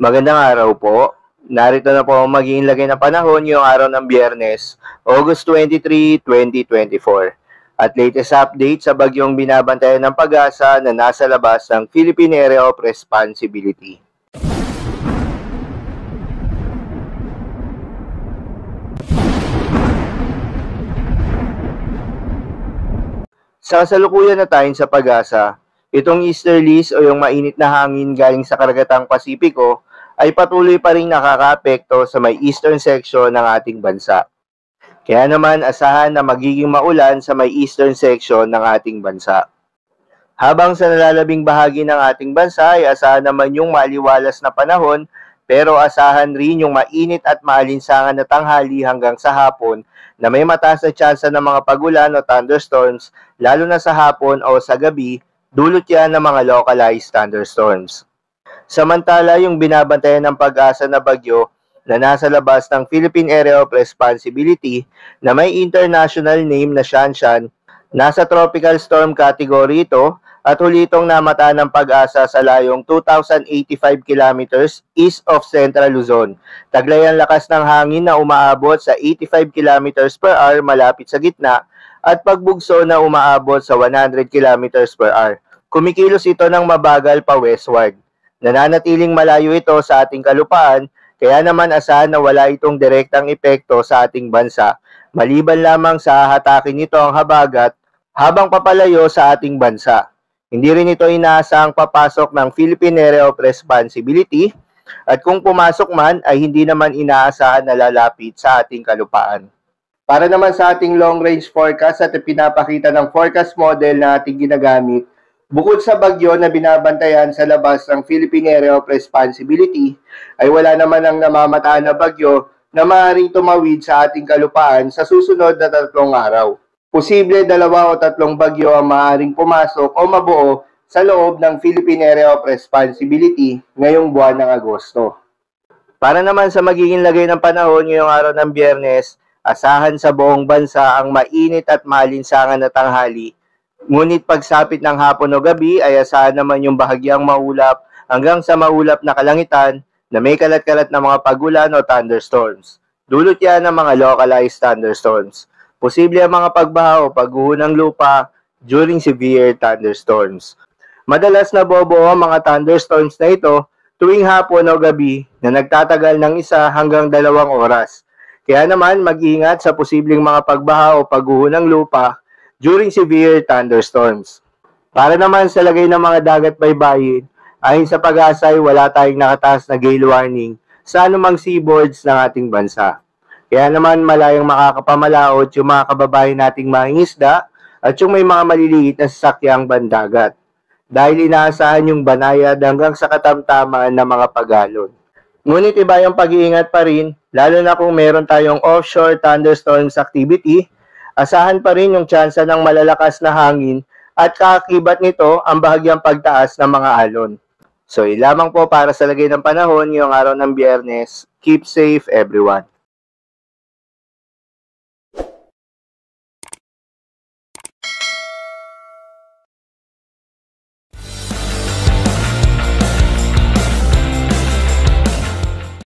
Magandang araw po. Narito na po ang magiging lagay ng panahon ngayong araw ng Biyernes, August 23, 2024. At latest update sa bagyong binabantayan ng Pag-asa na nasa labas ng Philippine Area of Responsibility. Sa kasalukuyan na tayo sa Pag-asa, itong easterlies o yung mainit na hangin galing sa karagatang Pasipiko ay patuloy pa rin nakakaapekto sa may eastern section ng ating bansa. Kaya naman asahan na magiging maulan sa may eastern section ng ating bansa. Habang sa nalalabing bahagi ng ating bansa ay asahan naman yung maliwalas na panahon, pero asahan rin yung mainit at maalinsangan na tanghali hanggang sa hapon na may mataas na tsansa ng mga pagulan o thunderstorms, lalo na sa hapon o sa gabi, dulot yan ng mga localized thunderstorms. Samantala, yung binabantayan ng Pag-asa na bagyo na nasa labas ng Philippine Area of Responsibility na may international name na Shanshan, nasa tropical storm category ito at huli itong namataan ng Pag-asa sa layong 2,085 kilometers east of Central Luzon. Taglay ang lakas ng hangin na umaabot sa 85 kilometers per hour malapit sa gitna at pagbugso na umaabot sa 100 kilometers per hour. Kumikilos ito ng mabagal pa westward. Nananatiling malayo ito sa ating kalupaan, kaya naman asahan na wala itong direktang epekto sa ating bansa, maliban lamang sa hatakin nito ang habagat habang papalayo sa ating bansa. Hindi rin ito inaasahang papasok ng Philippine Area of Responsibility at kung pumasok man ay hindi naman inaasahan na lalapit sa ating kalupaan. Para naman sa ating long-range forecast at pinapakita ng forecast model na ating ginagamit, bukod sa bagyo na binabantayan sa labas ng Philippine Area of Responsibility, ay wala naman ang namamataan na bagyo na maaaring tumawid sa ating kalupaan sa susunod na 3 araw. Posible 2 o 3 bagyo ang maaaring pumasok o mabuo sa loob ng Philippine Area of Responsibility ngayong buwan ng Agosto. Para naman sa magiging lagay ng panahon ngayong araw ng Biyernes, asahan sa buong bansa ang mainit at maalinsangan na tanghali. Ngunit pagsapit ng hapon o gabi ay asahan naman yung bahagyang maulap hanggang sa maulap na kalangitan na may kalat-kalat na mga pagulan o thunderstorms. Dulot yan ng mga localized thunderstorms. Posible ang mga pagbaha o pagguho ng lupa during severe thunderstorms. Madalas na bobo ang mga thunderstorms na ito tuwing hapon o gabi na nagtatagal ng 1 hanggang 2 oras. Kaya naman mag-ingat sa posibleng mga pagbaha o pagguho ng lupa during severe thunderstorms. Para naman sa lagay ng mga dagat baybayin, ayon sa Pag-asa ay wala tayong nakataas na gale warning sa anumang seaboards ng ating bansa. Kaya naman malayang makakapamalaot yung mga kababayan nating mangingisda at yung may mga maliliit na sasakyang bandagat. Dahil inaasahan yung banayad hanggang sa katamtaman ng mga pagalon. Ngunit iba yung pag-iingat pa rin, lalo na kung meron tayong offshore thunderstorms activity. Asahan pa rin yung tsansa ng malalakas na hangin at kaakibat nito ang bahagyang pagtaas ng mga alon. So, ilamang po para sa lagay ng panahon ngayong araw ng Biyernes. Keep safe everyone.